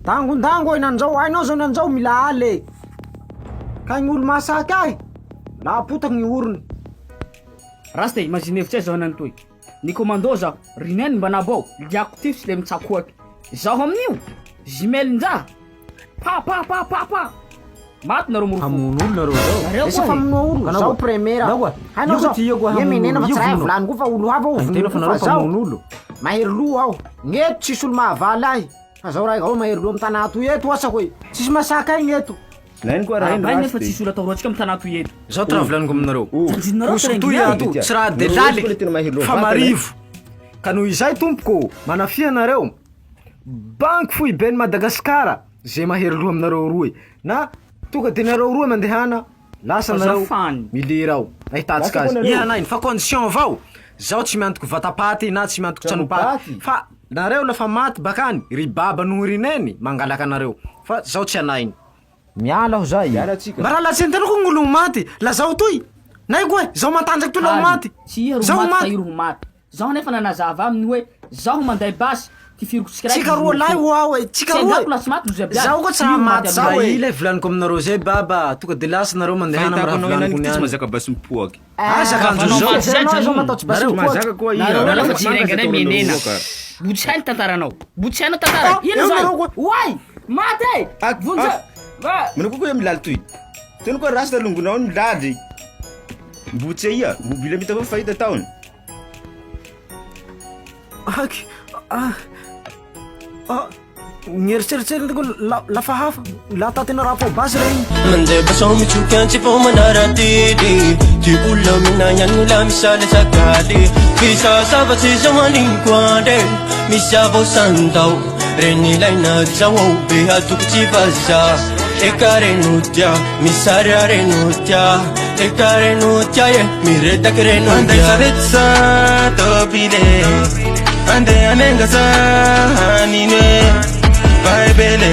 Dangondango nanzao hainao zao nanzao mila ale. Ka gny olo masaky ahy napotaky gny orony. Rasta imagine evitsay zao anany toy. Ny commando zao, rineny mba nabao, liako tifs le mitsakoaky. Zaho amin'io, zimelin-draha. Pa. Maty nareo morofo. Hamono olo nareo zao. Esa famono olo. Zao premiera. Hainao zao. Ye menena fa tsiraha volany ko fa olo hafa o. Tena fa nareo famono olo. Mahery lo aho. Gneto tsisy olo mahavaly ahy. Fa zao raha ao mahery lo amy tanà toy eto asa koy. Tsisy masaka ahy gneto. Lainy koa raha Vai nefa tsisy olo ataoratsika amy tanà toy eto. Zao tara volaniko aminareo. Tanjinareo Toy ato tsy raha delaly fa marivo. Ka noho izay tompoko manafia nareo. Banky foy ben Madagasikara zay mahery lo aminareo roy. Na tonga de nareo roa mandehana lasa nareo milera ao ahitatsika azy ihanainy fa condition avao zao tsy miantoko vatapaty na tsy miantoko tranopaty fa nareo lafa maty bakany ry baba noho rineny mangalaky anareo fa zao tsy anainy miala aho zay mba raha latsentanao ko gn'olo maty la zao toy nay koe zao matanjaky toy la maty zao maty zao nefa nanazava aminy hoe zao manday basy tsika roa lahy hoa e tsika roa zao ko tsy maty zao e ile volaniko aminareo zay baba tonga de lasa nareo mandehana amiraha volaniko niany mazaka basy mipoaky zaka anjo zao mataotsy basy mazaka koa nareo lafa tsy renganay menena botsy hainy tantaranao botsy haino tantara ino zao oay maty e vonja manako koa milaly toy tena koa rasta longonao milaly botsy ia mobile mita koa fahita taony Ngeritseritsery ko lafa hafa lata tena raha po basy regny mandeha basao mitsoky tsy fô manara-tily ty olona minagny la misaly sakaly fisasavatsy zao aliniko andre misy avao sandao reny ilaina zao ao be atoko tsy vaza eka reno tia misary areno tia eka reno tia e miretaky reno andeha retsa tobile andeha anengasa hanine Bye bele